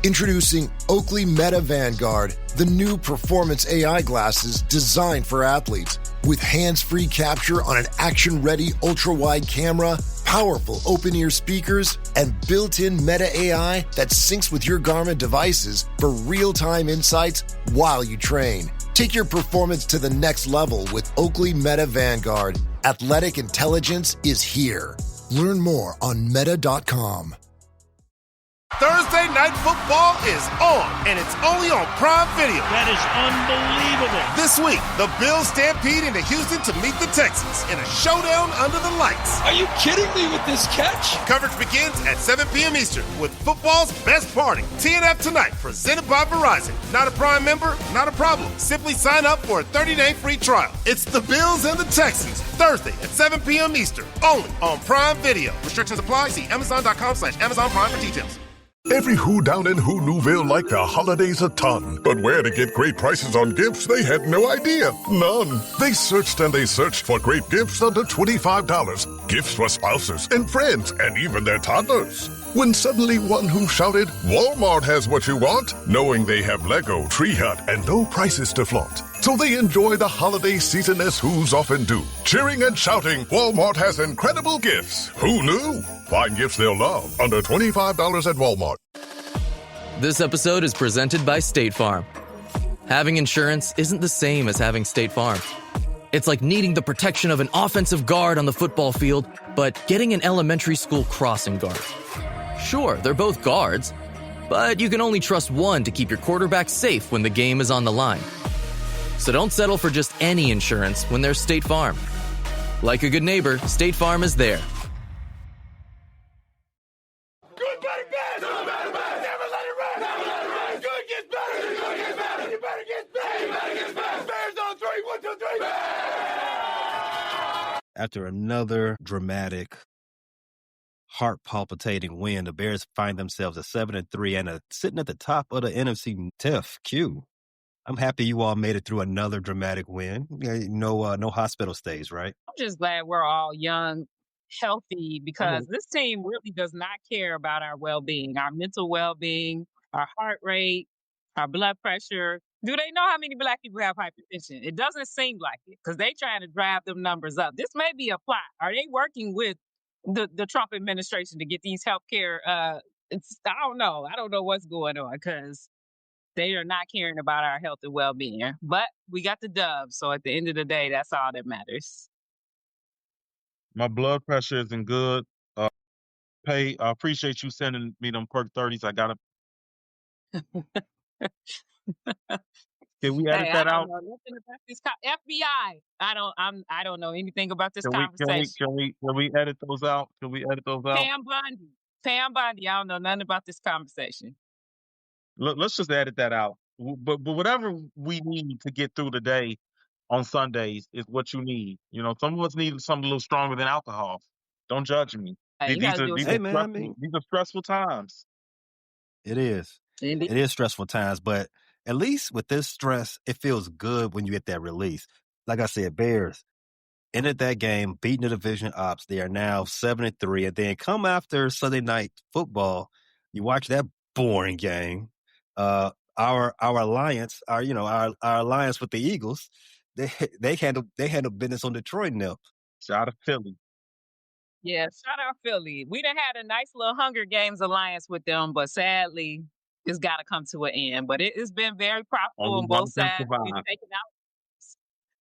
Introducing Oakley Meta Vanguard, the new performance AI glasses designed for athletes. With hands-free capture on an action-ready ultra-wide camera, powerful open-ear speakers, and built-in Meta AI that syncs with your Garmin devices for real-time insights while you train. Take your performance to the next level with Oakley Meta Vanguard. Athletic intelligence is here. Learn more on meta.com. Thursday Night Football is on, and it's only on Prime Video. That is unbelievable. This week, the Bills stampede into Houston to meet the Texans in a showdown under the lights. Are you kidding me with this catch? Coverage begins at 7 p.m. Eastern with football's best party. TNF Tonight, presented by Verizon. Not a Prime member? Not a problem. Simply sign up for a 30-day free trial. It's the Bills and the Texans, Thursday at 7 p.m. Eastern, only on Prime Video. Restrictions apply. See Amazon.com/Amazon Prime for details. Every who down in Who Newville liked the holidays a ton. But where to get great prices on gifts, they had no idea. None. They searched and they searched for great gifts under $25. Gifts for spouses and friends and even their toddlers. When suddenly one who shouted, Walmart has what you want, knowing they have Lego, Tree Hut, and low prices to flaunt. So they enjoy the holiday season as Who's often do. Cheering and shouting, Walmart has incredible gifts. Who knew? Find gifts they'll love under $25 at Walmart. This episode is presented by State Farm. Having insurance isn't the same as having State Farm. It's like needing the protection of an offensive guard on the football field, but getting an elementary school crossing guard. Sure, they're both guards, but you can only trust one to keep your quarterback safe when the game is on the line. So don't settle for just any insurance when there's State Farm. Like a good neighbor, State Farm is there. Good, better, bad. Good, better, bad. Never let it rest. Never let it rest. Good gets better. Good gets better. You better get better. You better get better. Bears on three. 1, 2, 3. Bears! After another dramatic, heart-palpitating win, the Bears find themselves at 7-3 and sitting at the top of the NFC TIF queue. I'm happy you all made it through another dramatic win. No hospital stays, right? I'm just glad we're all young, healthy, because this team really does not care about our well-being, our mental well-being, our heart rate, our blood pressure. Do they know how many black people have hypertension? It doesn't seem like it, because they trying to drive them numbers up. This may be a plot. Are they working with the Trump administration to get these healthcare? I don't know. I don't know what's going on, because they are not caring about our health and well-being. But we got the dub, so at the end of the day, that's all that matters. My blood pressure isn't good. I appreciate you sending me them perk 30s. I got to. Can we edit that out? I don't know nothing about this FBI. I don't know anything about this Can conversation. we edit those out? Can we edit those out? Pam Bondi. I don't know nothing about this conversation. Let's just edit that out. But whatever we need to get through the day on Sundays is what you need. You know, some of us need something a little stronger than alcohol. Don't judge me. These are stressful times. It is. Indeed. It is stressful times, but at least with this stress, it feels good when you get that release. Like I said, Bears ended that game, beating the division ops. They are now 7-3, and then come after Sunday Night Football. You watch that boring game. Our alliance, our alliance with the Eagles, they handle business on Detroit now. Shout out Philly. Yeah, shout out Philly. We done had a nice little Hunger Games alliance with them, but sadly, it's got to come to an end. But it's been very profitable on both sides.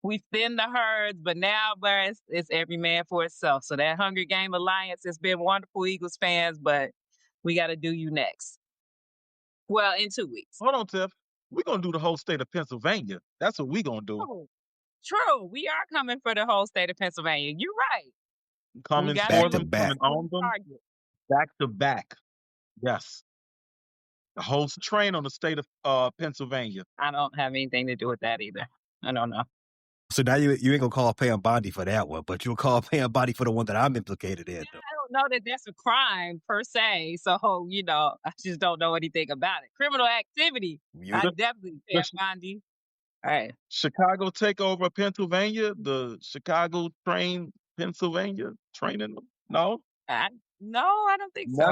We've thinned the herds, but now, it's every man for itself. So that Hunger Game alliance has been wonderful, Eagles fans, but we got to do you next. Well, in 2 weeks. Hold on, Tiff. We're going to do the whole state of Pennsylvania. That's what we're going to do. Oh, true. We are coming for the whole state of Pennsylvania. You're right. Coming for them, coming on them, back to back. Yes. The whole train on the state of Pennsylvania. I don't have anything to do with that either. I don't know. So now you ain't going to call Pam Bondi for that one, but you'll call Pam Bondi for the one that I'm implicated in. Yeah, I don't know that that's a crime per se. So, I just don't know anything about it. Criminal activity. I definitely Pam Bondi. All right. Chicago takeover Pennsylvania. The Chicago train Pennsylvania training. No? No, I don't think so.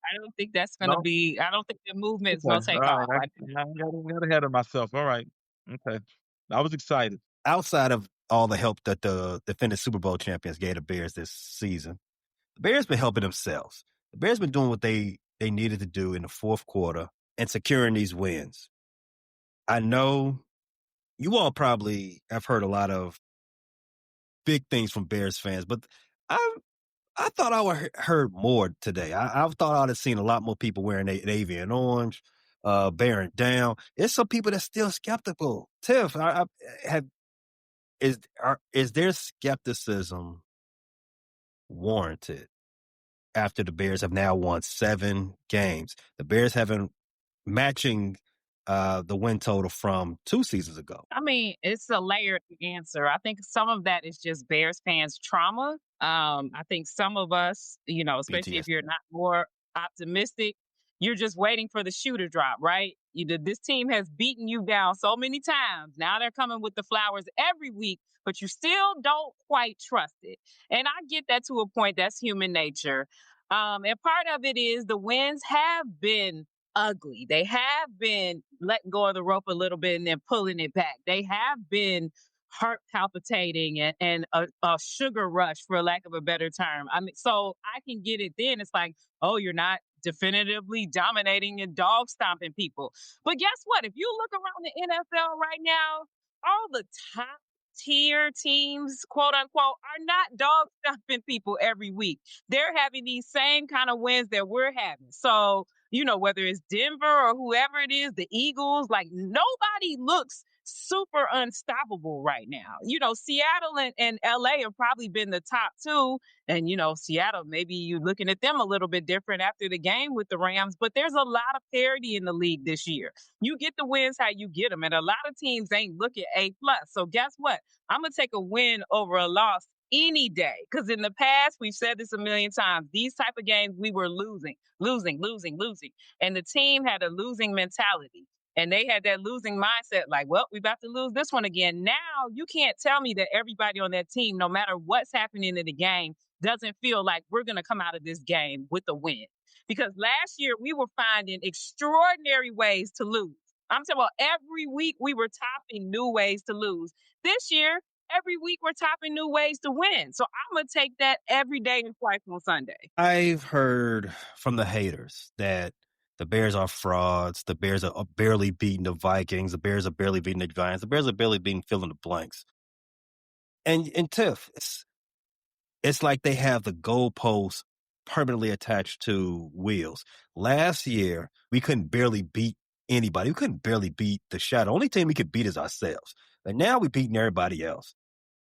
I don't think that's gonna No? be. I don't think the movement is Okay. gonna take All off. right. I got ahead of myself. All right. Okay. I was excited. Outside of all the help that the defending Super Bowl champions gave the Bears this season, the Bears been helping themselves. The Bears been doing what they needed to do in the fourth quarter and securing these wins. I know you all probably have heard a lot of big things from Bears fans, but I thought I would heard more today. I thought I'd have seen a lot more people wearing navy and orange, bearing down. There's some people that's still skeptical. Tiff, is their skepticism warranted after the Bears have now won 7 games? The Bears haven't matching the win total from 2 seasons ago. I mean, it's a layered answer. I think some of that is just Bears fans' trauma. I think some of us, especially if BTS. you're not more optimistic, you're just waiting for the shoe to drop, right? This team has beaten you down so many times. Now they're coming with the flowers every week, but you still don't quite trust it. And I get that to a point. That's human nature. And part of it is the wins have been ugly. They have been letting go of the rope a little bit and then pulling it back. They have been heart palpitating and a sugar rush, for lack of a better term. I mean, so I can get it then. It's like, oh, you're not definitively dominating and dog stomping people. But guess what? If you look around the NFL right now, all the top tier teams, quote unquote, are not dog stomping people every week. They're having these same kind of wins that we're having. So, whether it's Denver or whoever it is, the Eagles, like nobody looks super unstoppable right now. Seattle and LA have probably been the top 2. And, Seattle, maybe you're looking at them a little bit different after the game with the Rams, but there's a lot of parity in the league this year. You get the wins how you get them. And a lot of teams ain't looking A+. So guess what? I'm going to take a win over a loss any day. Because in the past, we've said this a million times, these type of games, we were losing. And the team had a losing mentality. And they had that losing mindset, like, well, we're about to lose this one again. Now, you can't tell me that everybody on that team, no matter what's happening in the game, doesn't feel like we're going to come out of this game with a win. Because last year, we were finding extraordinary ways to lose. I'm talking about every week we were topping new ways to lose. This year, every week we're topping new ways to win. So I'm going to take that every day and twice on Sunday. I've heard from the haters that the Bears are frauds. The Bears are barely beating the Vikings. The Bears are barely beating the Giants. The Bears are barely beating fill in the blanks. And Tiff, it's like they have the goalposts permanently attached to wheels. Last year, we couldn't barely beat anybody. We couldn't barely beat the Shadow. The only team we could beat is ourselves. But now we're beating everybody else.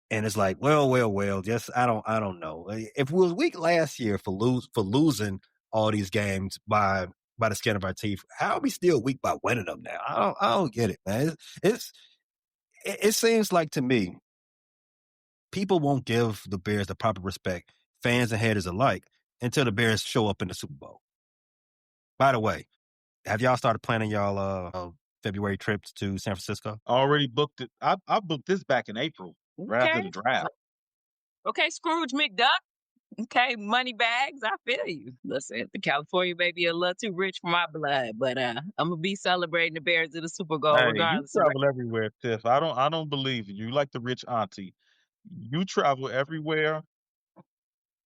And it's like, well, just I don't know. If we was weak last year for losing all these games by the skin of our teeth, how are we still weak by winning them now? I don't get it, man. It seems like to me, people won't give the Bears the proper respect, fans and haters alike, until the Bears show up in the Super Bowl. By the way, have y'all started planning y'all February trips to San Francisco? I already booked it. I booked this back in April, right after the draft. Okay, Scrooge McDuck. Okay, money bags. I feel you. Listen, the California may be a little too rich for my blood, but I'm gonna be celebrating the Bears in the Super Bowl Hey, regardless. you travel everywhere, Tiff. I don't believe you. You like the rich auntie. You travel everywhere,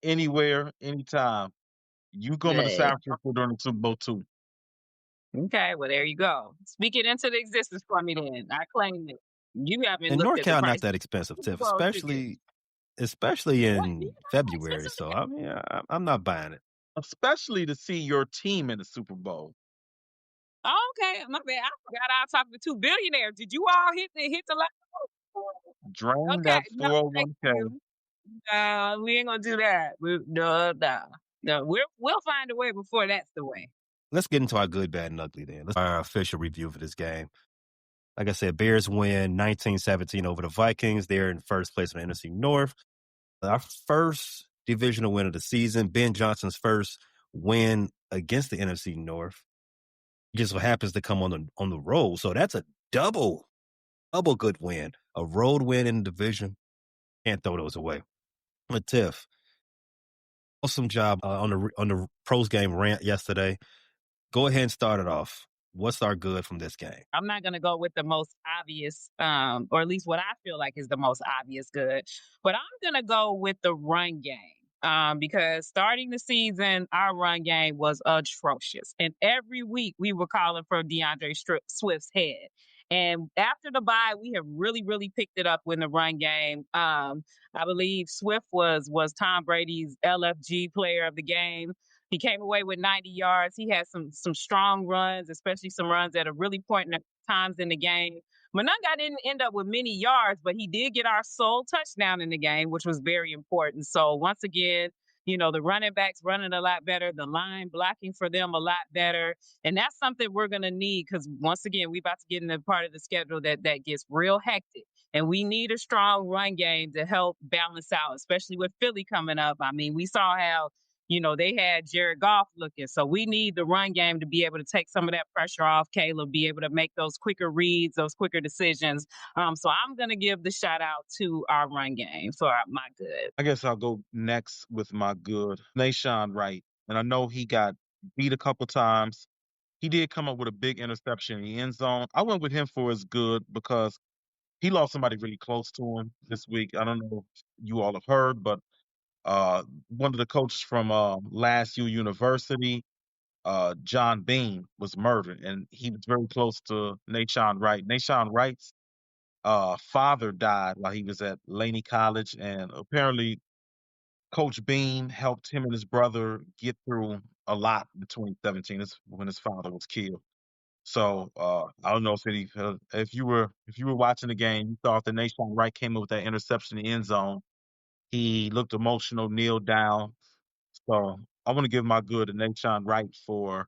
anywhere, anytime. You coming to San Francisco during the Super Bowl too. Okay, well there you go. Speak it into the existence for me then. I claim it. You haven't And looked at the NorCal price not that expensive, of the Tiff, Super Bowl tickets. especially What? in You know how February. expensive So it is? I'm not buying it. Especially to see your team in the Super Bowl. Oh, okay, my bad. I forgot I was talking to 2 billionaires. Did you all hit the last? Drain Okay, that no, thank 401k. you. We ain't gonna do that. No. We'll find a way before that's the way. Let's get into our good, bad, and ugly then. Let's our official review for this game. Like I said, Bears win 19-17 over the Vikings. They're in first place in the NFC North. Our first divisional win of the season. Ben Johnson's first win against the NFC North. Just so happens to come on the road. So that's a double good win. A road win in the division. Can't throw those away. But Tiff, Awesome job on the pros game rant yesterday. Go ahead and start it off. What's our good from this game? I'm not going to go with the most obvious, or at least what I feel like is the most obvious good, but I'm going to go with the run game. Because starting the season, our run game was atrocious. And every week we were calling for Swift's head. And after the bye, we have really, really picked it up in the run game. I believe Swift was Tom Brady's LFG player of the game. He came away with 90 yards. He had some strong runs, especially some runs at a really important times in the game. Mononga didn't end up with many yards, but he did get our sole touchdown in the game, which was very important. So once again, the running backs running a lot better, the line blocking for them a lot better. And that's something we're going to need because once again, we're about to get in the part of the schedule that gets real hectic. And we need a strong run game to help balance out, especially with Philly coming up. I mean, we saw how they had Jared Goff looking. So we need the run game to be able to take some of that pressure off Caleb, be able to make those quicker reads, those quicker decisions. So I'm going to give the shout out to our run game for my good. I guess I'll go next with my good. Nashawn Wright. And I know he got beat a couple times. He did come up with a big interception in the end zone. I went with him for his good because he lost somebody really close to him this week. I don't know if you all have heard, but one of the coaches from last U University, John Bean, was murdered, and he was very close to Nashawn Wright. Nashawn Wright's father died while he was at Laney College, and apparently Coach Bean helped him and his brother get through a lot between 17 when his father was killed. So I don't know if you were watching the game, you thought that Nashawn Wright came up with that interception in the end zone. He looked emotional, kneeled down. So I want to give my good to Nashawn Wright for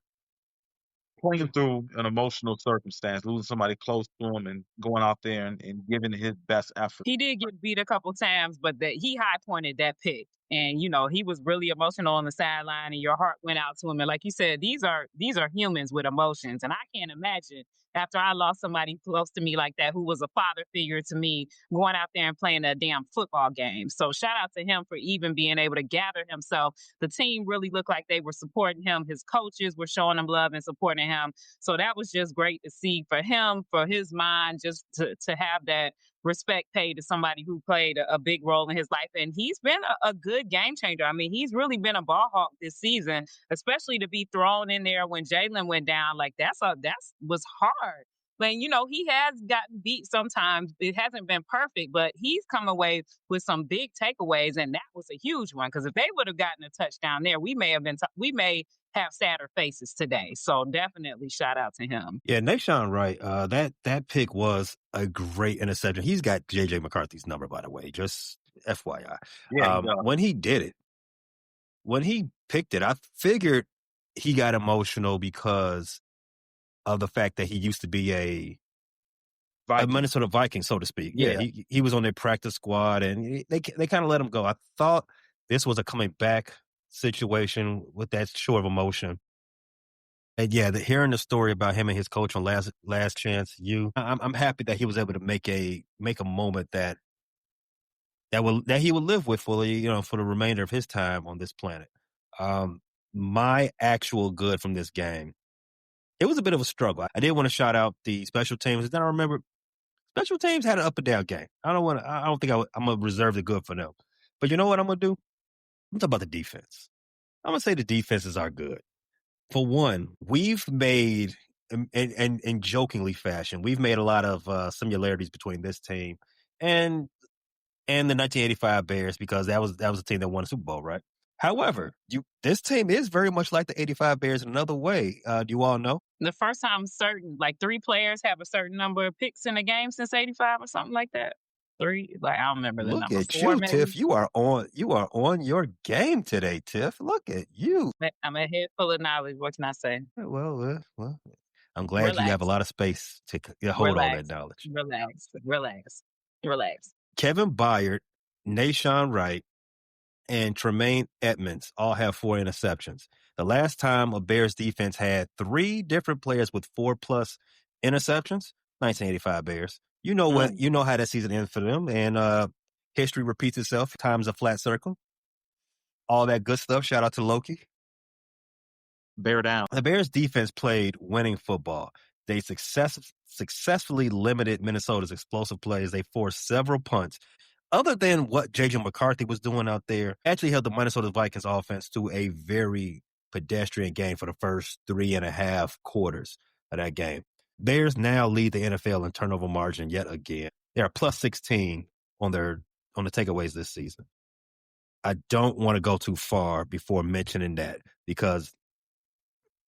playing through an emotional circumstance, losing somebody close to him and going out there and giving his best effort. He did get beat a couple times, but he high pointed that pick. And, he was really emotional on the sideline and your heart went out to him. And like you said, these are humans with emotions. And I can't imagine after I lost somebody close to me like that, who was a father figure to me, going out there and playing a damn football game. So shout out to him for even being able to gather himself. The team really looked like they were supporting him. His coaches were showing him love and supporting him. So that was just great to see for him, for his mind, just to have that respect paid to somebody who played a big role in his life. And he's been a good game changer. I mean, he's really been a ball hawk this season, especially to be thrown in there when Jalen went down. Like that was hard. Like, he has gotten beat sometimes. It hasn't been perfect, but he's come away with some big takeaways. And that was a huge one. Because if they would have gotten a touchdown there, we may have sadder faces today. So definitely shout out to him. Yeah, Nashawn Wright, that pick was a great interception. He's got J.J. McCarthy's number, by the way, just FYI. Yeah, when he did it, when he picked it, I figured he got emotional because of the fact that he used to be a Minnesota Viking, so to speak. Yeah, he was on their practice squad, and they kind of let him go. I thought this was a coming back situation with that sort of emotion. And yeah, hearing the story about him and his coach on Last Chance U, I'm happy that he was able to make a moment that he will live with fully, for the remainder of his time on this planet. My actual good from this game, it was a bit of a struggle. I did want to shout out the special teams. Then I remember special teams had an up and down game. I'm gonna reserve the good for them. But you know what I'm gonna do? I'm talking about the defense. I'm gonna say the defenses are good. For one, we've made, and in jokingly fashion, we've made a lot of similarities between this team and the 1985 Bears, because that was a team that won a Super Bowl, right? However, this team is very much like the 85 Bears in another way. Do you all know? The first time certain, like 3 players have a certain number of picks in a game since 85 or something like that. 3, like I don't remember the number. Look at 4, you, maybe? Tiff. You are on your game today, Tiff. Look at you. I'm a head full of knowledge. What can I say? Well, I'm glad you have a lot of space to hold all that knowledge. Relax. Kevin Byard, Nashawn Wright, and Tremaine Edmonds all have 4 interceptions. The last time a Bears defense had 3 different players with 4+ interceptions, 1985 Bears. You know how that season ended for them, and history repeats itself. Time's a flat circle. all that good stuff. Shout out to Loki. Bear down. The Bears defense played winning football. They successfully limited Minnesota's explosive plays. They forced several punts. Other than what J.J. McCarthy was doing out there, actually held the Minnesota Vikings offense to a very pedestrian game for the first 3.5 quarters of that game. Bears now lead the NFL in turnover margin yet again. They are plus 16 on the takeaways this season. I don't want to go too far before mentioning that because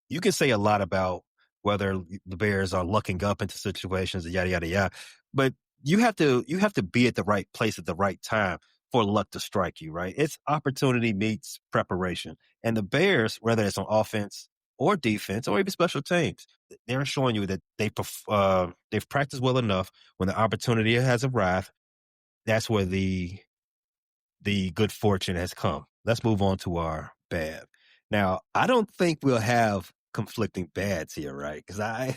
you can say a lot about whether the Bears are lucking up into situations, yada yada yada, but you have to be at the right place at the right time for luck to strike you, right? It's opportunity meets preparation, and the Bears, whether it's on offense or defense or even special teams, they're showing you that they've practiced well enough. When the opportunity has arrived, that's where the good fortune has come. Let's move on to our bad. Now, I don't think we'll have conflicting bads here, right? Because I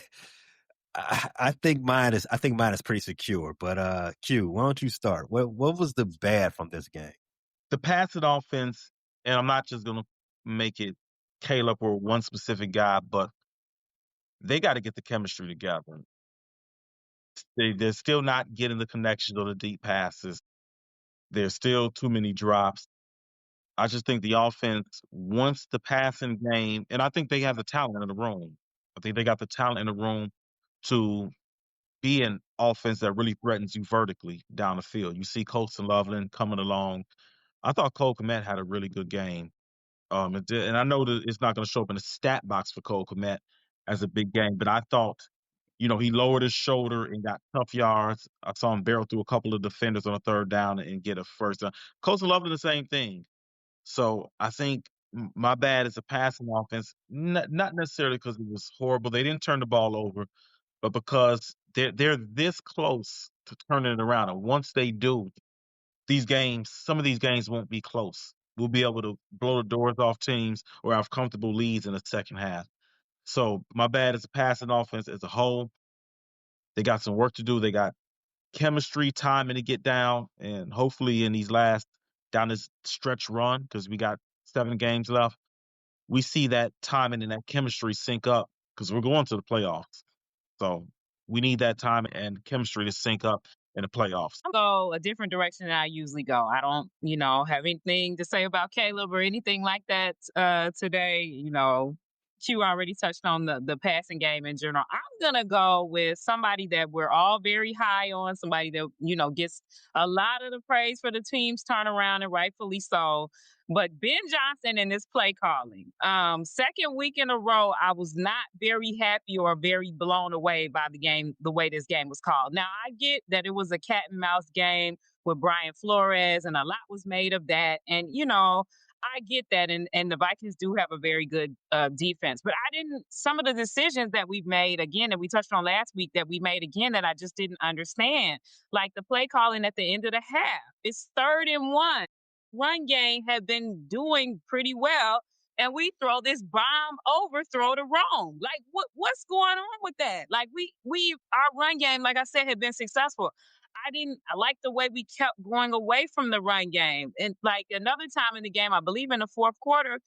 think mine is pretty secure. But Q, why don't you start? What was the bad from this game? The passing offense, and I'm not just gonna make it Caleb or one specific guy, but they got to get the chemistry together. They're still not getting the connections or the deep passes. There's still too many drops. I just think the offense wants the passing game, and I think they have the talent in the room. I think they got the talent in the room to be an offense that really threatens you vertically down the field. You see Colston Loveland coming along. I thought Cole Kmet had a really good game. And I know that it's not going to show up in the stat box for Cole Kmet as a big game, but I thought, he lowered his shoulder and got tough yards. I saw him barrel through a couple of defenders on a third down and get a first down. Colston Loveland, the same thing. So I think my bad is a passing offense, not necessarily because it was horrible. They didn't turn the ball over, but because they're this close to turning it around. And once they do, some of these games won't be close. We'll be able to blow the doors off teams or have comfortable leads in the second half. So my bad is a passing offense as a whole. They got some work to do. They got chemistry, timing to get down, and hopefully in down this stretch run, because we got 7 games left, we see that timing and that chemistry sync up because we're going to the playoffs. So we need that time and chemistry to sync up in the playoffs. I'll go a different direction than I usually go. I don't, have anything to say about Caleb or anything like that today. Q already touched on the passing game in general. I'm going to go with somebody that we're all very high on, somebody that, gets a lot of the praise for the team's turnaround, and rightfully so. But Ben Johnson and his play calling. Second week in a row, I was not very happy or very blown away by the way this game was called. Now, I get that it was a cat and mouse game with Brian Flores, and a lot was made of that. And, I get that, and the Vikings do have a very good defense. But some of the decisions that we've made, again, that we touched on last week, that we made again, that I just didn't understand. Like the play calling at the end of the half. It's 3rd and 1. Run game had been doing pretty well, and we throw this bomb overthrow to Rome. Like, what's going on with that? Like, our run game, like I said, had been successful. I like the way we kept going away from the run game. And like another time in the game, I believe in the 4th quarter,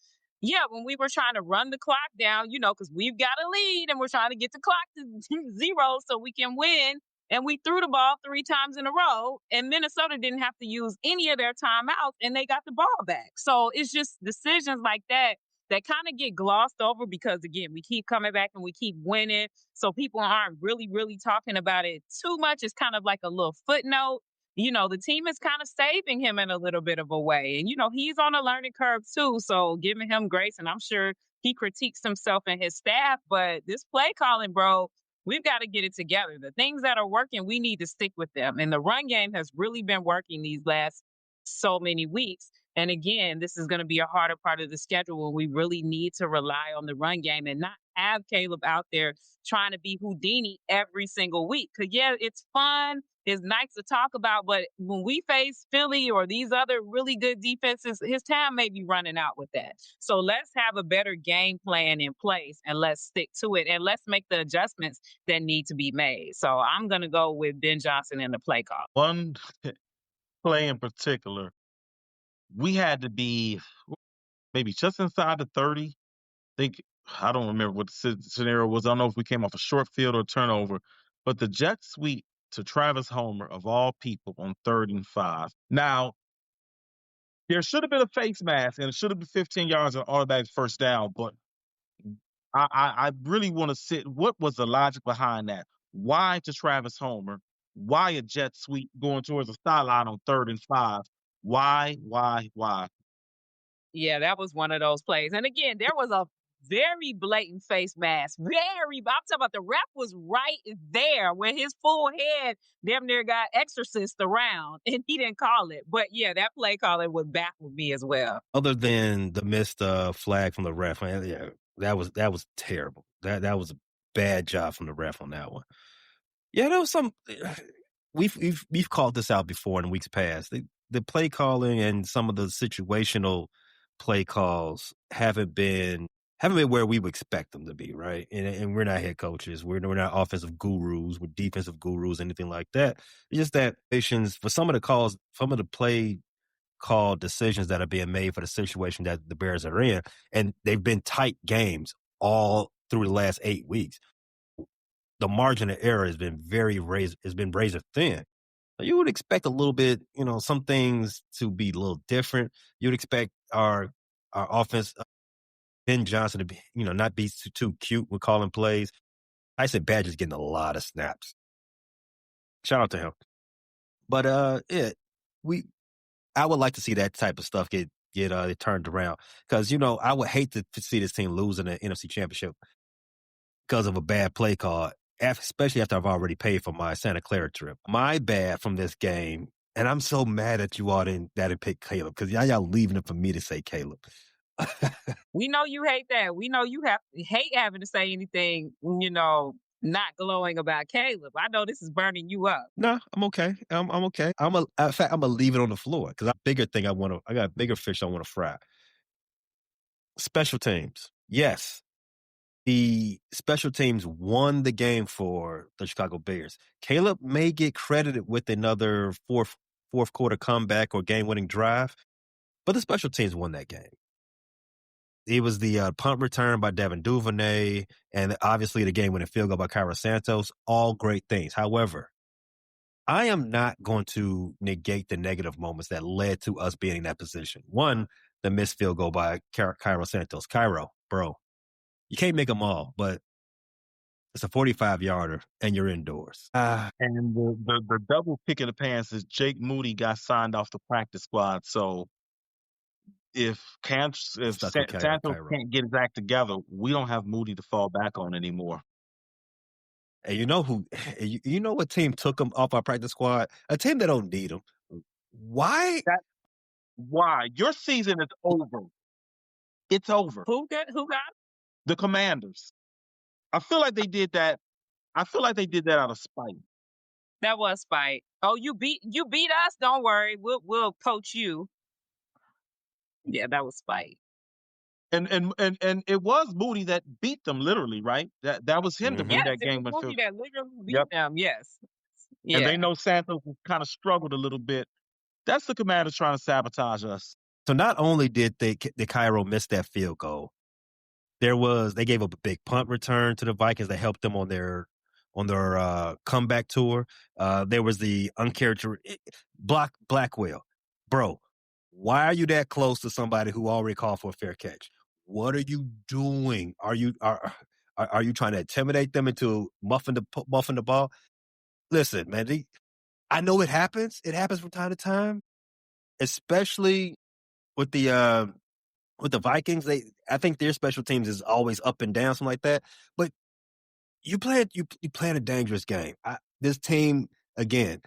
when we were trying to run the clock down, because we've got a lead and we're trying to get the clock to 0 so we can win. And we threw the ball 3 times in a row, and Minnesota didn't have to use any of their timeouts, and they got the ball back. So it's just decisions like that kind of get glossed over because, again, we keep coming back and we keep winning. So people aren't really, really talking about it too much. It's kind of like a little footnote. The team is kind of saving him in a little bit of a way. And, he's on a learning curve too. So giving him grace, and I'm sure he critiques himself and his staff. But this play calling, bro, we've got to get it together. The things that are working, we need to stick with them. And the run game has really been working these last so many weeks. And again, this is going to be a harder part of the schedule where we really need to rely on the run game and not have Caleb out there trying to be Houdini every single week. Because, it's fun. It's nice to talk about. But when we face Philly or these other really good defenses, his time may be running out with that. So let's have a better game plan in place and let's stick to it. And let's make the adjustments that need to be made. So I'm going to go with Ben Johnson in the play call. One play in particular, we had to be maybe just inside the 30. I don't remember what the scenario was. I don't know if we came off a short field or turnover, but the jet sweep to Travis Homer, of all people, on 3rd and 5. Now, there should have been a face mask, and it should have been 15 yards and automatic first down, but I really want to sit. What was the logic behind that? Why to Travis Homer? Why a jet sweep going towards the sideline on 3rd and 5? Why? Yeah, that was one of those plays. And again, there was a very blatant face mask. I'm talking about the ref was right there when his full head damn near got exorcist around and he didn't call it. But yeah, that play calling would baffle me as well. Other than the missed flag from the ref, man, yeah, that was terrible. That was a bad job from the ref on that one. Yeah, there was some. We've called this out before in weeks past. The play calling and some of the situational play calls haven't been where we would expect them to be, right? And we're not head coaches. We're not offensive gurus. We're defensive gurus, anything like that. It's just that for some of the calls, some of the play call decisions that are being made for the situation that the Bears are in, and they've been tight games all through the last 8 weeks. The margin of error has been razor thin. You would expect a little bit, some things to be a little different. You would expect our offense, Ben Johnson, to be, not be too cute with calling plays. I said Badger's getting a lot of snaps. Shout out to him. But I would like to see that type of stuff get turned around, because I would hate to see this team lose in the NFC Championship because of a bad play call, especially after I've already paid for my Santa Clara trip. My bad from this game, and I'm so mad at you all that pick Caleb, because y'all leaving it for me to say Caleb. We know you hate that. We know you hate having to say anything, not glowing about Caleb. I know this is burning you up. No, I'm okay. I'm okay. In fact, I'm gonna leave it on the floor because I got a bigger fish I want to fry. Special teams. Yes. The special teams won the game for the Chicago Bears. Caleb may get credited with another fourth quarter comeback or game-winning drive, but the special teams won that game. It was the punt return by Devin Duvernay, and obviously the game-winning field goal by Cairo Santos. All great things. However, I am not going to negate the negative moments that led to us being in that position. One, the missed field goal by Cairo Santos. Cairo, bro, you can't make them all, but it's a 45-yarder, and you're indoors. And the double kick in the pants is Jake Moody got signed off the practice squad. So if Santos can't get his act together, we don't have Moody to fall back on anymore. And you know what team took him off our practice squad? A team that don't need him. Why? Why? Your season is over. It's over. Who got him? The Commanders. I feel like they did that out of spite. That was spite. Oh, you beat us? Don't worry. We'll coach you. Yeah, that was spite. And it was Moody that beat them, literally, right? That was him to bring that game. Yes, Moody that literally beat them. Yes. Yeah. And they know Santos kind of struggled a little bit. That's the Commanders trying to sabotage us. So not only did Cairo miss that field goal, they gave up a big punt return to the Vikings that helped them on their comeback tour. There was the uncharacteristic Blackwell. Bro, why are you that close to somebody who already called for a fair catch? What are you doing? Are you trying to intimidate them into muffing the ball? Listen, man, I know it happens. It happens from time to time, especially with the Vikings. I think their special teams is always up and down, something like that. But you playing a dangerous game. This team, again,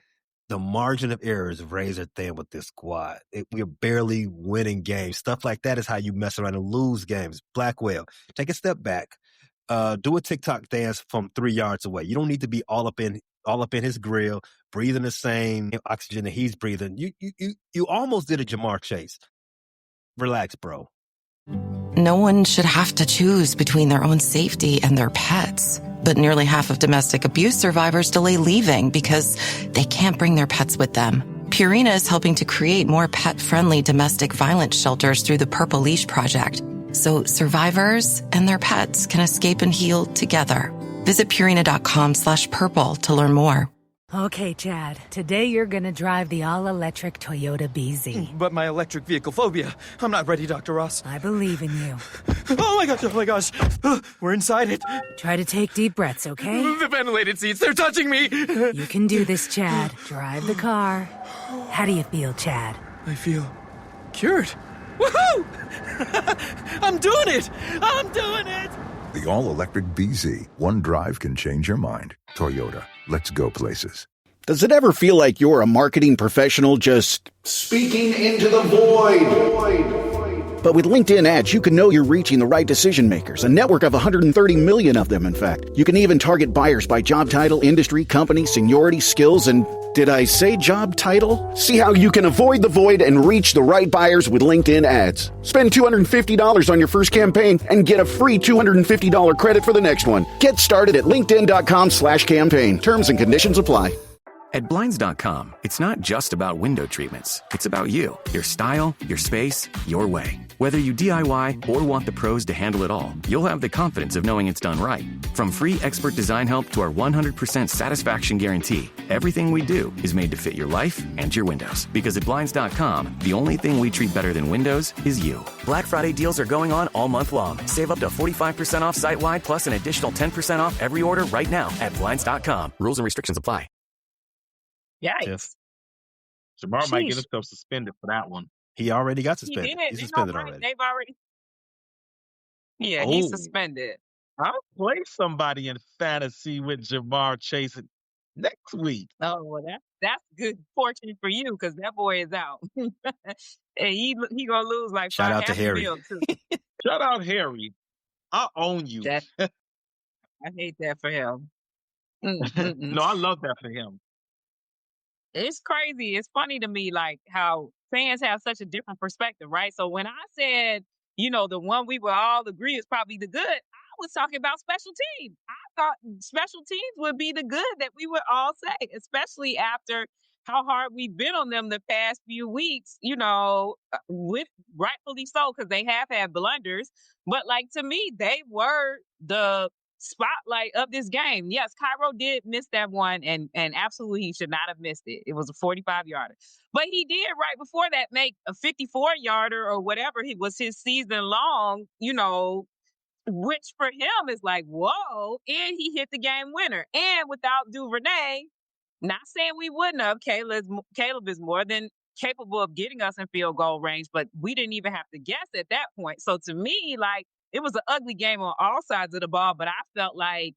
the margin of error is razor thin with this squad. We're barely winning games. Stuff like that is how you mess around and lose games. Blackwell, take a step back. Do a TikTok dance from 3 yards away. You don't need to be all up in his grill, breathing the same oxygen that he's breathing. You almost did a Jamar Chase. Relax, bro. No one should have to choose between their own safety and their pets. But nearly half of domestic abuse survivors delay leaving because they can't bring their pets with them. Purina is helping to create more pet-friendly domestic violence shelters through the Purple Leash Project, so survivors and their pets can escape and heal together. Visit Purina.com/purple to learn more. Okay, Chad. Today you're gonna drive the all-electric Toyota BZ. But my electric vehicle phobia. I'm not ready, Dr. Ross. I believe in you. Oh my gosh. We're inside it. Try to take deep breaths, okay? The ventilated seats, they're touching me. You can do this, Chad. Drive the car. How do you feel, Chad? I feel cured. Woohoo! I'm doing it! I'm doing it! The all-electric BZ. One drive can change your mind. Toyota. Let's go places. Does it ever feel like you're a marketing professional just speaking into the void? But with LinkedIn ads, you can know you're reaching the right decision makers, a network of 130 million of them, in fact. You can even target buyers by job title, industry, company, seniority, skills, and did I say job title? See how you can avoid the void and reach the right buyers with LinkedIn ads. Spend $250 on your first campaign and get a free $250 credit for the next one. Get started at linkedin.com/campaign. Terms and conditions apply. At Blinds.com, it's not just about window treatments. It's about you, your style, your space, your way. Whether you DIY or want the pros to handle it all, you'll have the confidence of knowing it's done right. From free expert design help to our 100% satisfaction guarantee, everything we do is made to fit your life and your windows. Because at Blinds.com, the only thing we treat better than windows is you. Black Friday deals are going on all month long. Save up to 45% off site-wide plus an additional 10% off every order right now at Blinds.com. Rules and restrictions apply. Yikes. Jamar might get Sheesh. himself suspended for that one. He already got He suspended. did. He's They suspended already, already. they've already. Yeah, he's Oh, suspended. I'll play somebody in fantasy with Jamar Chase next week. Oh well, that's good fortune for you because that boy is out. And he gonna lose like Shout out to half the Harry. bill too. Shout out Harry. I own you. That I hate that for him. Mm-mm-mm. No, I love that for him. It's crazy. It's funny to me, like how fans have such a different perspective, right? So when I said, the one we would all agree is probably the good, I was talking about special teams. I thought special teams would be the good that we would all say, especially after how hard we've been on them the past few weeks, with rightfully so, because they have had blunders. But like to me, they were the spotlight of this game. Yes, Cairo did miss that one, and absolutely he should not have missed it. It was a 45-yarder. But he did right before that make a 54-yarder or whatever he was his season long, which for him is like, whoa, and he hit the game winner. And without Duvernay, not saying we wouldn't have, Caleb is more than capable of getting us in field goal range, but we didn't even have to guess at that point. So to me, like, it was an ugly game on all sides of the ball, but I felt like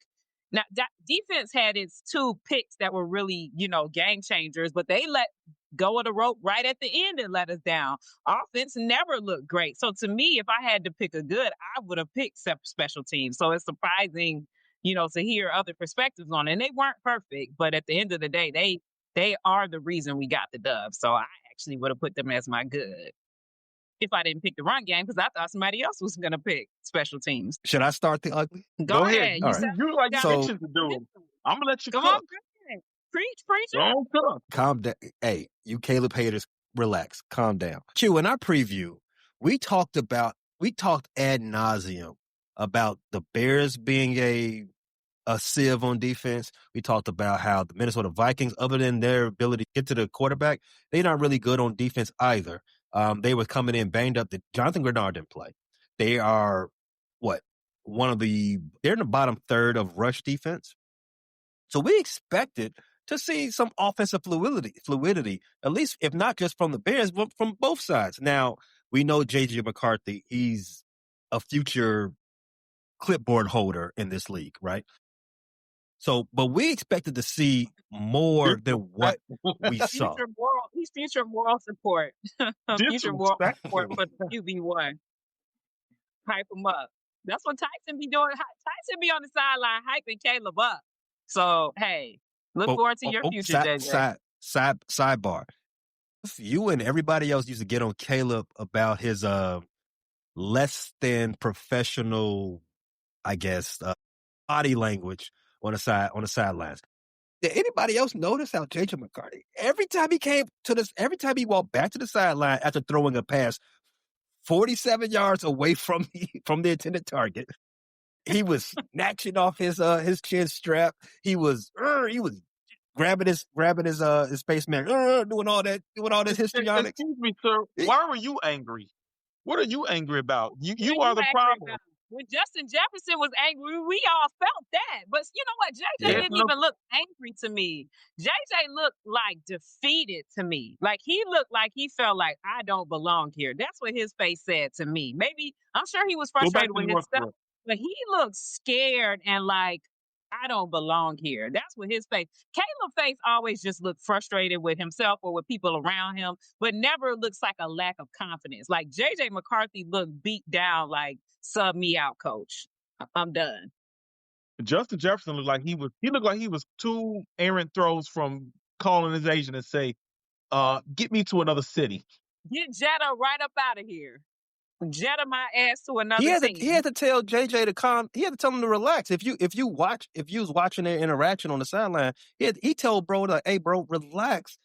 now defense had its two picks that were really, game changers, but they let go of the rope right at the end and let us down. Offense never looked great. So to me, if I had to pick a good, I would have picked special teams. So it's surprising, to hear other perspectives on it. And they weren't perfect, but at the end of the day, they are the reason we got the dub. So I actually would have put them as my good if I didn't pick the run game because I thought somebody else was going to pick special teams. Should I start the ugly? Go ahead. All right. You like So- bitches to do it. I'm gonna let you Come cook. on, go ahead. Preach. Don't cook. Calm down. Hey, you Caleb haters, relax. Calm down. Q, in our preview, we talked ad nauseum about the Bears being a sieve on defense. We talked about how the Minnesota Vikings, other than their ability to get to the quarterback, they're not really good on defense either. They were coming in banged up. Jonathan Grenard didn't play. They are they're in the bottom third of rush defense. So we expected to see some offensive fluidity, at least if not just from the Bears, but from both sides. Now, we know J.J. McCarthy, he's a future clipboard holder in this league, right? So, but we expected to see more than what we saw. He's future moral support. Future moral support for the QB1. Hype him up. That's what Tyson be doing. Tyson be on the sideline hyping Caleb up. So, hey, look forward to your future, JJ. Sidebar. You and everybody else used to get on Caleb about his less than professional, I guess, body language on the sidelines. Did anybody else notice how J.J. McCarthy, every time he walked back to the sideline after throwing a pass 47 yards away from the intended target, he was snatching off his chin strap. He was grabbing his spaceman, doing all this histrionics. Excuse me, sir. Why were you angry? What are you angry about? You What are the angry problem. about? When Justin Jefferson was angry, we all felt that. But you know what? JJ Yeah. didn't even look angry to me. JJ looked like defeated to me. Like he looked like he felt like I don't belong here. That's what his face said to me. Maybe I'm sure he was Go back frustrated to with your himself, but he looked scared and like I don't belong here. That's what his face. Caleb's face always just looked frustrated with himself or with people around him, but never looks like a lack of confidence. Like JJ McCarthy looked beat down, like sub me out, coach. I'm done. Justin Jefferson looked like he was two errant throws from calling his agent and say, get me to another city. Get Jetta right up out of here. Jetta my ass to another team. He had to tell JJ to calm. He had to tell him to relax. If you was watching their interaction on the sideline, he told bro like, "Hey, bro, relax.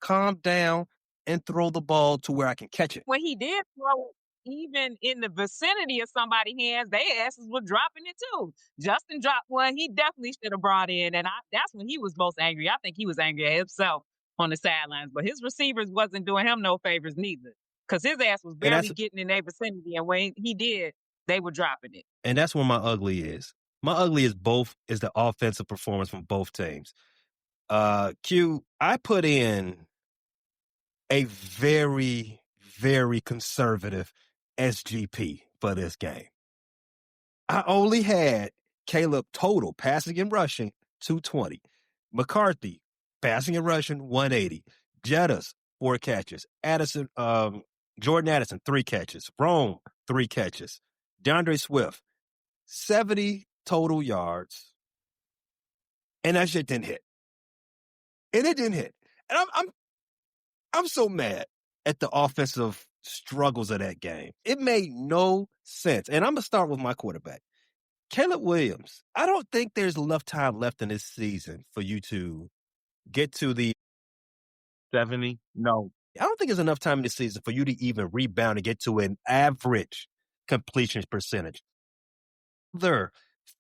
Calm down and throw the ball to where I can catch it." When he did throw it, even in the vicinity of somebody's hands, their asses were dropping it too. Justin dropped one he definitely should have brought in, and that's when he was most angry. I think he was angry at himself on the sidelines, but his receivers wasn't doing him no favors neither. Because his ass was barely getting in their vicinity, and when he did, they were dropping it. And that's where my ugly is. My ugly is the offensive performance from both teams. Q, I put in a very, very conservative SGP for this game. I only had Caleb total passing and rushing 220. McCarthy passing and rushing 180. Jettas 4 catches. Jordan Addison 3 catches. Rome 3 catches. DeAndre Swift 70 total yards. And that shit didn't hit. And it didn't hit. And I'm so mad at the offensive struggles of that game. It made no sense. And I'm going to start with my quarterback. Caleb Williams, I don't think there's enough time left in this season for you to get to the 70. No. I don't think there's enough time in this season for you to even rebound and get to an average completion percentage. They're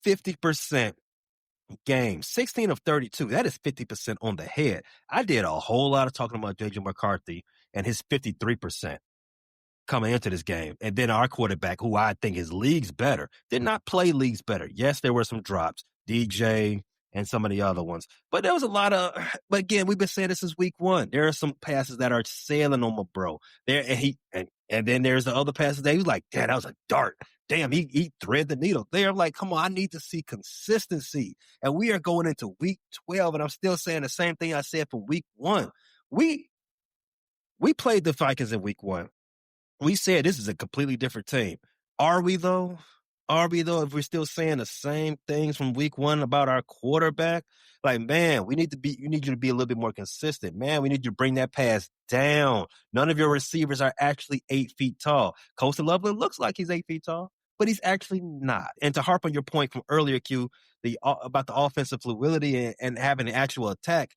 50% game, 16 of 32. That is 50% on the head. I did a whole lot of talking about J.J. McCarthy and his 53% coming into this game. And then our quarterback, who I think is leagues better, did not play leagues better. Yes, there were some drops, DJ and some of the other ones. But there was a lot of, but again, we've been saying this since week 1. There are some passes that are sailing on my bro. And then there's the other passes that he was like, damn, that was a dart. Damn, he threaded the needle. They're like, come on, I need to see consistency. And we are going into week 12, and I'm still saying the same thing I said from week 1. We played the Vikings in week 1. We said this is a completely different team. Are we though? If we're still saying the same things from week 1 about our quarterback? Like, man, you need you to be a little bit more consistent. Man, we need you to bring that pass down. None of your receivers are actually 8 feet tall. Coastal Loveland looks like he's 8 feet tall, but he's actually not. And to harp on your point from earlier, Q, about the offensive fluidity and having an actual attack,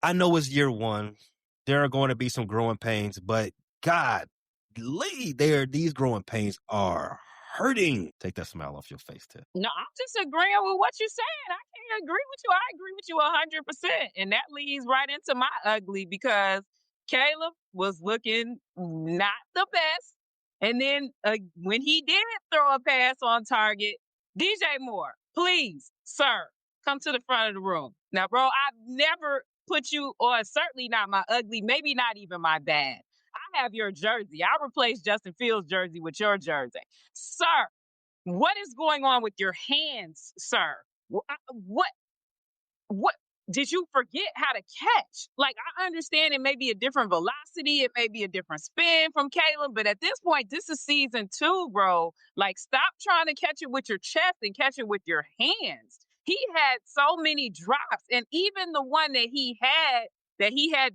I know it's year 1. There are going to be some growing pains, but God, these growing pains are hurting. Take that smile off your face, Ted. No, I'm just agreeing with what you're saying. I can't agree with you. I agree with you 100%. And that leads right into my ugly because Caleb was looking not the best. And then when he did throw a pass on target, DJ Moore, please, sir, come to the front of the room. Now, bro, I've never put you on, certainly not my ugly, maybe not even my bad. I have your jersey. I replaced Justin Fields' jersey with your jersey. Sir, what is going on with your hands, sir? What did you forget how to catch? Like, I understand it may be a different velocity. It may be a different spin from Caleb. But at this point, this is season 2, bro. Like, stop trying to catch it with your chest and catch it with your hands. He had so many drops. And even the one that he had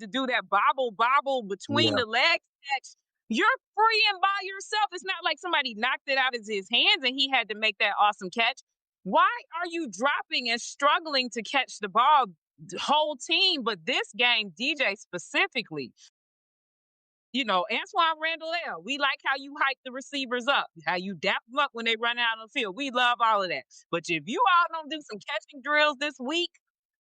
to do that bobble between the legs catch, you're free and by yourself. It's not like somebody knocked it out of his hands and he had to make that awesome catch. Why are you dropping and struggling to catch the ball? The whole team, but this game, DJ specifically, Antoine Randall, we like how you hype the receivers up, how you dap them up when they run out on the field. We love all of that. But if you all don't do some catching drills this week,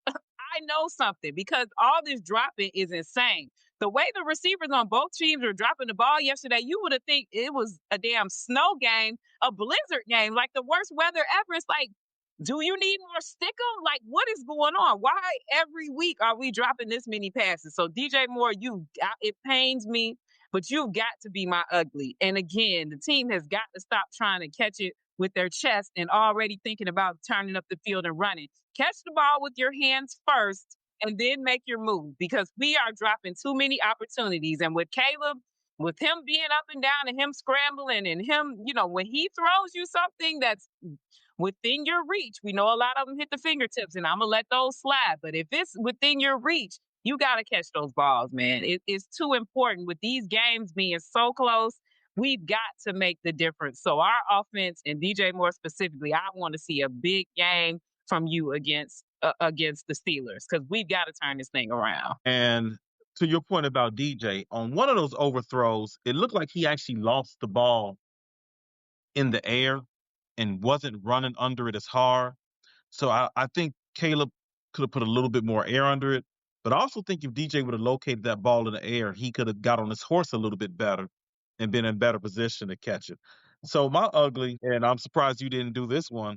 I know something because all this dropping is insane. The way the receivers on both teams were dropping the ball yesterday, you would have think it was a damn snow game, a blizzard game, like the worst weather ever. It's like, do you need more stickum? Like, what is going on? Why every week are we dropping this many passes? So DJ Moore, it pains me, but you've got to be my ugly. And again, the team has got to stop trying to catch it with their chest and already thinking about turning up the field and running. Catch the ball with your hands first and then make your move because we are dropping too many opportunities. And with Caleb, with him being up and down and him scrambling and him, when he throws you something that's within your reach, we know a lot of them hit the fingertips and I'm going to let those slide. But if it's within your reach, you got to catch those balls, man. It's too important with these games being so close. We've got to make the difference. So our offense and DJ Moore specifically, I want to see a big game from you against the Steelers because we've got to turn this thing around. And to your point about DJ, on one of those overthrows, it looked like he actually lost the ball in the air and wasn't running under it as hard. So I think Caleb could have put a little bit more air under it. But I also think if DJ would have located that ball in the air, he could have got on his horse a little bit better and been in better position to catch it. So my ugly, and I'm surprised you didn't do this one,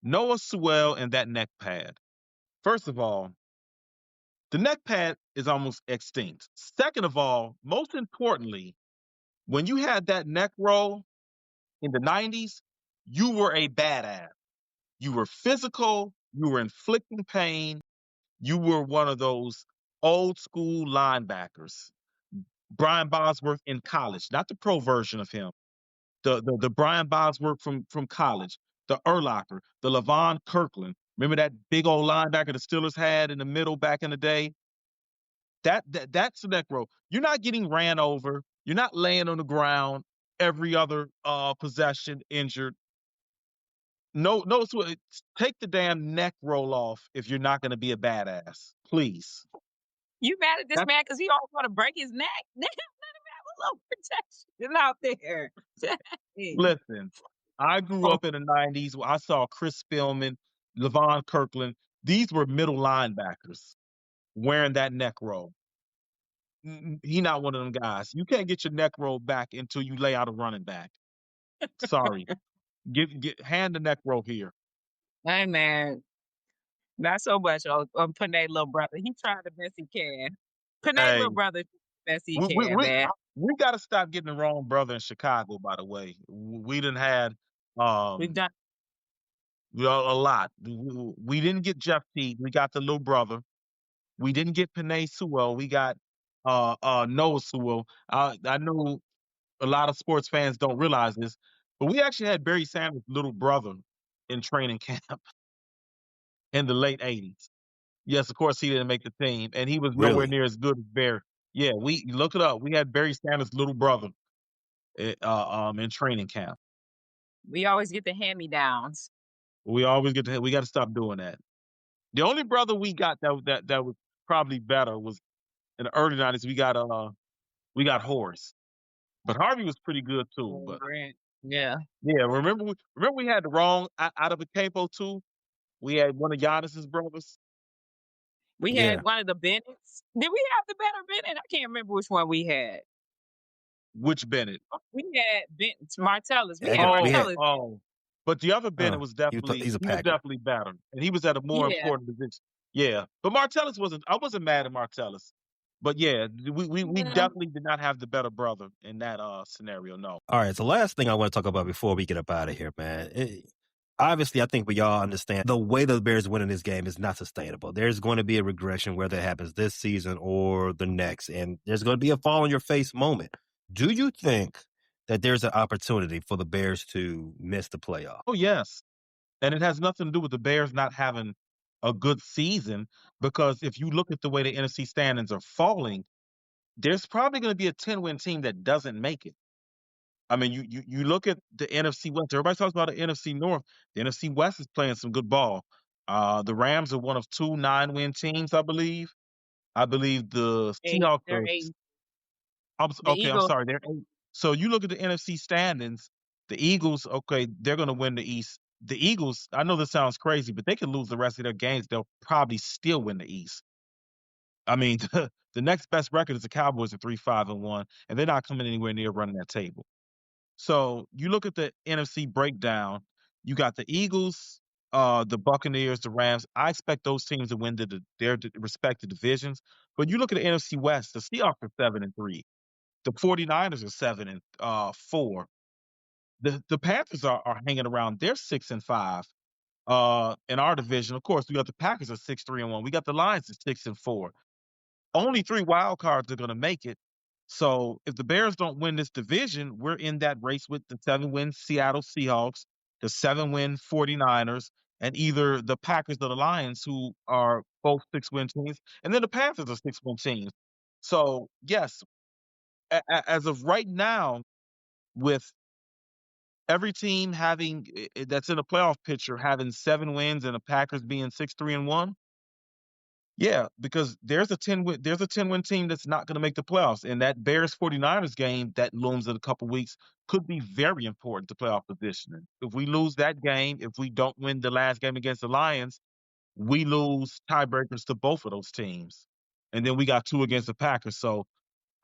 Noah Sewell and that neck pad. First of all, the neck pad is almost extinct. Second of all, most importantly, when you had that neck roll in the 90s, you were a badass. You were physical. You were inflicting pain. You were one of those old school linebackers. Brian Bosworth in college, not the pro version of him. The Brian Bosworth from college, the Urlacher, the Levon Kirkland. Remember that big old linebacker the Steelers had in the middle back in the day? That's the neck roll. You're not getting ran over. You're not laying on the ground every other possession injured. No, take the damn neck roll off if you're not going to be a badass, please. You mad at this man because he always want to break his neck? Let him have a little protection out there. Listen, I grew up in the 90s. I saw Chris Spillman, Levon Kirkland. These were middle linebackers wearing that neck roll. He not one of them guys. You can't get your neck roll back until you lay out a running back. Sorry. Hand the neck roll here. Hey, man. Not so much on Panay little brother. He tried the best he can. Panay little brother, best he can, man. We got to stop getting the wrong brother in Chicago, by the way. We done had we've done a lot. We didn't get Jeff Teague. We got the little brother. We didn't get Panay Sewell. We got Noah Sewell. I know a lot of sports fans don't realize this, but we actually had Barry Sanders' little brother in training camp in the late 80s. Yes, of course, he didn't make the team, and he was nowhere near as good as Barry. Yeah, we look it up. We had Barry Sanders' little brother in training camp. We always get the hand-me-downs. We got to stop doing that. The only brother we got that was probably better was in the early 90s. We got Horace, but Harvey was pretty good too. But yeah. Remember we had the wrong out of a capo too. We had one of Giannis's brothers. We had one of the Bennett's. Did we have the better Bennett? I can't remember which one we had. Which Bennett? We had Martellus. We had Martellus. But the other Bennett was definitely definitely better, and he was at a more important position. Yeah, but Martellus wasn't. I wasn't mad at Martellus, but yeah, we definitely did not have the better brother in that scenario. No. All right. So last thing I want to talk about before we get up out of here, man. Obviously, I think we all understand the way the Bears win in this game is not sustainable. There's going to be a regression, whether it happens this season or the next, and there's going to be a fall on your face moment. Do you think that there's an opportunity for the Bears to miss the playoff? Oh, yes. And it has nothing to do with the Bears not having a good season, because if you look at the way the NFC standings are falling, there's probably going to be a 10-win team that doesn't make it. I mean, you look at the NFC West. Everybody talks about the NFC North. The NFC West is playing some good ball. The Rams are one of 2 9-win teams, I believe. I believe the Seahawks They're are. eight. The Okay, I'm Eagles, sorry. They're 8. So you look at the NFC standings. The Eagles, okay, they're going to win the East. The Eagles, I know this sounds crazy, but they could lose the rest of their games. They'll probably still win the East. I mean, the next best record is the Cowboys at 3-5-1, and they're not coming anywhere near running that table. So you look at the NFC breakdown. You got the Eagles, the Buccaneers, the Rams. I expect those teams to win their respective divisions. But you look at the NFC West. The Seahawks are 7-3. The 49ers are 7-4. The Panthers are hanging around. They're 6-5. In our division, of course, we got the Packers at 6-3-1. We got the Lions at 6-4. Only 3 wild cards are going to make it. So if the Bears don't win this division, we're in that race with the 7-win Seattle Seahawks, the 7-win 49ers, and either the Packers or the Lions, who are both 6-win teams, and then the Panthers are 6-win teams. So yes, as of right now, with every team having that's in a playoff picture having 7 wins and the Packers being 6-3-1. Yeah, because there's a 10-win team that's not going to make the playoffs, and that Bears 49ers game that looms in a couple weeks could be very important to playoff positioning. If we lose that game, if we don't win the last game against the Lions, we lose tiebreakers to both of those teams, and then we got 2 against the Packers. So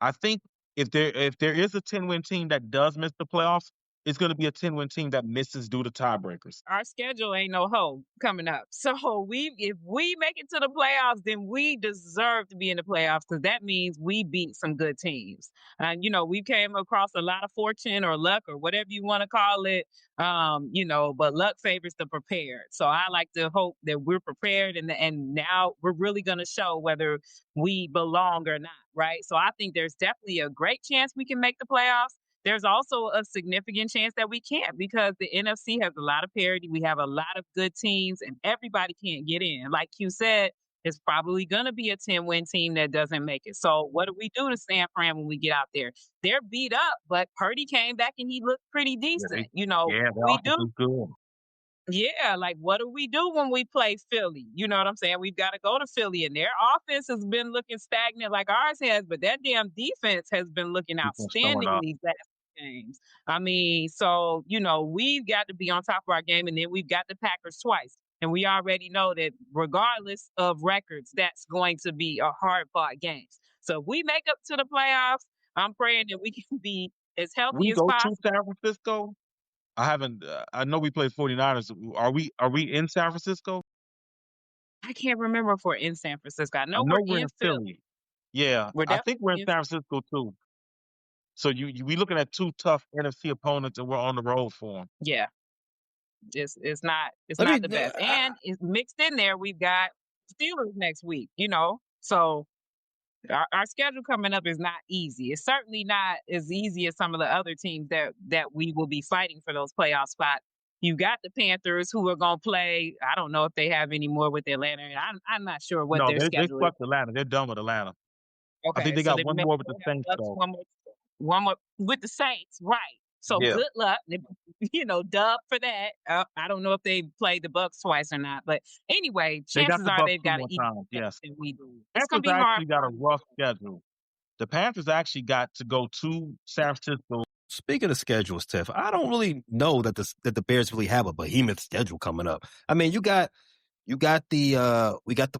I think if there is a 10-win team that does miss the playoffs, it's going to be a 10-win team that misses due to tiebreakers. our schedule ain't no hoe coming up. So if we make it to the playoffs, then we deserve to be in the playoffs because that means we beat some good teams. And we came across a lot of fortune or luck or whatever you want to call it. But luck favors the prepared. So I like to hope that we're prepared and now we're really gonna show whether we belong or not, right? So I think there's definitely a great chance we can make the playoffs. There's also a significant chance that we can't because the NFC has a lot of parity. We have a lot of good teams, and everybody can't get in. Like you said, it's probably going to be a 10-win team that doesn't make it. So, what do we do to San Fran when we get out there? They're beat up, but Purdy came back and he looked pretty decent. The We offense do. is good. Yeah, like what do we do when we play Philly? You know what I'm saying? We've got to go to Philly, and their offense has been looking stagnant like ours has, but that damn defense has been looking Defense showing outstanding up. these last games. I mean, so we've got to be on top of our game, and then we've got the Packers twice, and we already know that regardless of records, that's going to be a hard fought game. So if we make up to the playoffs, I'm praying that we can be as healthy We as go to possible. San Francisco. I haven't. I know we played 49ers. Are we in San Francisco? I can't remember if we're in San Francisco. I I know we're know we're in in Philly. Philly. Yeah, We're I think we're definitely in in. San Francisco too. So we looking at 2 tough NFC opponents, and we're on the road for them. Yeah, it's not Let me. the best, and it's mixed in there. We've got Steelers next week. So our schedule coming up is not easy. It's certainly not as easy as some of the other teams that we will be fighting for those playoff spots. You got the Panthers who are going to play. I don't know if they have any more with Atlanta. And I'm not sure what No, their they schedule is. swept Atlanta. They're done with Atlanta. I think Okay, they so got they one may more with the have Saints Bucks, though. one more with the Saints, right? So Yeah, good luck, dub for that. I don't know if they played the Bucks twice or not, but anyway, they got chances the are Bucks they've 2 got an more easier times. schedule Yes, than we do. It's gonna Panthers be hard actually for got a them. rough schedule. The Panthers actually got to go to San Francisco. Speaking of schedules, Tiff, I don't really know that the Bears really have a behemoth schedule coming up. I mean, we got the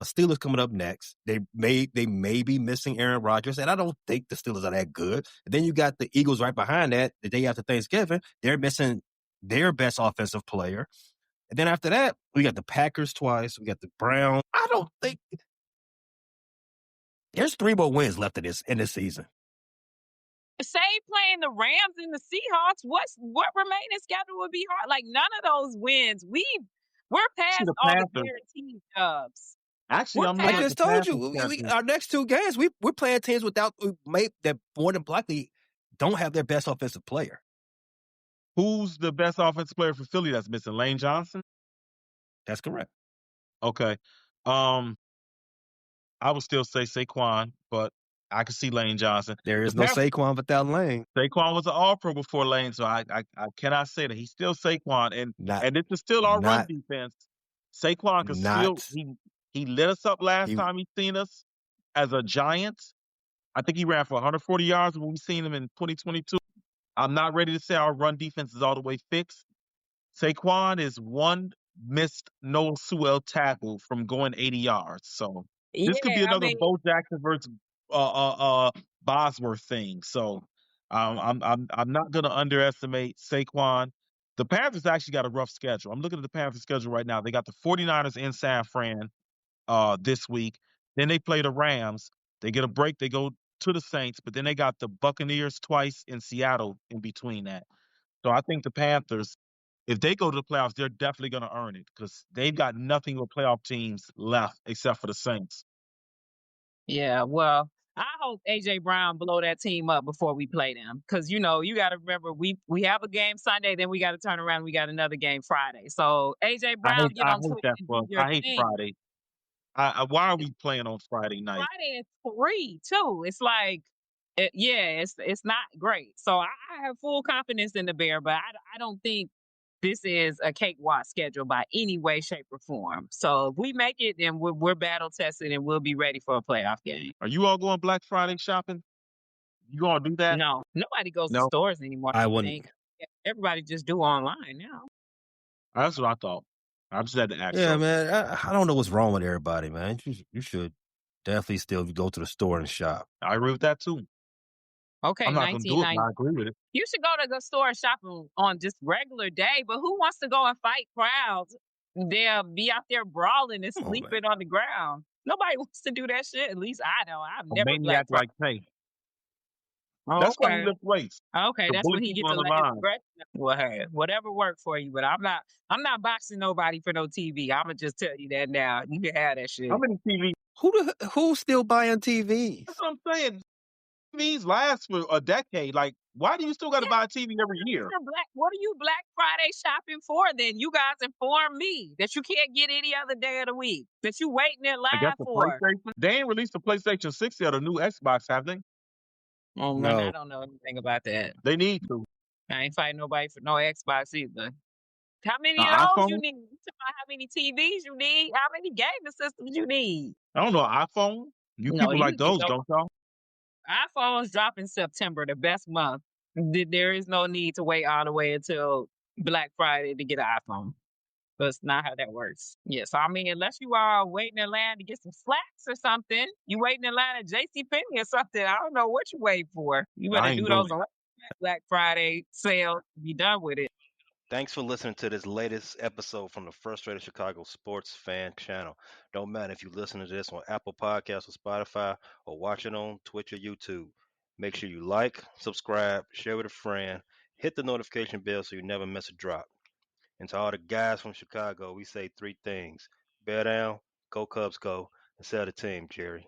Steelers coming up next. They may be missing Aaron Rodgers, and I don't think the Steelers are that good. And then you got the Eagles right behind that. The day after Thanksgiving, they're missing their best offensive player. And then after that, we got the Packers twice. We got the Browns. I don't think there's 3 more wins left in this season. Say playing the Rams and the Seahawks, what remaining schedule would be hard? Like none of those wins. We're See past the all the Panthers. guaranteed dubs. Actually, We're I'm I looking at past. just the told Panthers you, schedule. our next 2 games, we're playing teams that more than likely don't have their best offensive player. Who's the best offensive player for Philly that's missing? Lane Johnson? That's correct. Okay. I would still say Saquon, but I could see Lane Johnson. There The is no Panthers, Saquon without Lane. Saquon was an All-Pro before Lane, so I cannot say that he's still Saquon, Not, and this is still our run not, defense. Saquon could still not. he lit us up last He time he seen us as a Giant. I think he ran for 140 yards when we seen him in 2022. I'm not ready to say our run defense is all the way fixed. Saquon is one missed Noah Sewell tackle from going 80 yards. So this could be Yeah, I another mean, Bo Jackson versus Bosworth thing. So I'm not gonna underestimate Saquon. The Panthers actually got a rough schedule. I'm looking at the Panthers schedule right now. They got the 49ers in San Fran this week. Then they play the Rams. They get a break. They go to the Saints, but then they got the Buccaneers twice in Seattle in between that. So I think the Panthers, if they go to the playoffs, they're definitely going to earn it because they've got nothing with playoff teams left except for the Saints. yeah, well, I hope AJ Brown blow that team up before we play them. Cause you know, you gotta remember we have a game Sunday, then we gotta turn around, we got another game Friday. So AJ Brown, get I on hate Twitter that and for do us. your I hate thing. Friday. Why are we playing on Friday night? Friday is free too. It's like, yeah, it's not great. So I have full confidence in the Bear, but I don't think this is a cakewalk schedule by any way, shape, or form. So if we make it, then we're battle tested and we'll be ready for a playoff game. Are you all going Black Friday shopping? You gonna do that? No, nobody goes to No, stores anymore. I I wouldn't. think everybody just do online now. that's what I thought. I just had to ask. Yeah, So man. I don't know what's wrong with everybody, man. You should definitely still go to the store and shop. I agree with that too. Okay, I'm not gonna do it, but 1990. I agree with it. You should go to the store shopping on just regular day, but who wants to go and fight crowds? They'll be out there brawling and Come on, man. sleeping on the ground. Nobody wants to do that shit. At least I don't. I've A never maniac Black Friday. like Tay. Oh, That's why he okay. lift weights. Okay, To that's bully when he people gets on the the last line. aggression. Well, hey, whatever worked for you, but I'm not boxing nobody for no TV. I'ma just tell you that now. You can have that shit. How many TV? Who's still buying TVs? That's what I'm saying. TVs last for a decade. Like, why do you still got to Yeah, buy a TV every year? what are you Black Friday shopping for then? You guys inform me that you can't get any other day of the week. That you waiting in I guess line the for. PlayStation. They ain't released the PlayStation 6 yet, or new Xbox, have they? Oh man, I No. don't know anything about that. They need to. I ain't fighting nobody for no Xbox either. How many An of those you iPhone? need? You talking about how many TVs you need? How many gaming systems you need? I don't know. An iPhone? You No, people you like can get those, your don't y'all? iPhones drop in September, the best month. There is no need to wait all the way until Black Friday to get an iPhone. That's not how that works. Yeah, so I mean, unless you are waiting in line to get some slacks or something, you waiting in line at JCPenney or something. I don't know what you wait for. You I better ain't do doing those it. on Black Friday sale. Be done with it. Thanks for listening to this latest episode from the Frustrated Chicago Sports Fan Channel. Don't matter if you listen to this on Apple Podcasts or Spotify or watch it on Twitch or YouTube. Make sure you like, subscribe, share with a friend, hit the notification bell so you never miss a drop. And to all the guys from Chicago, we say three things. Bear down, go Cubs go, and sell the team, Jerry.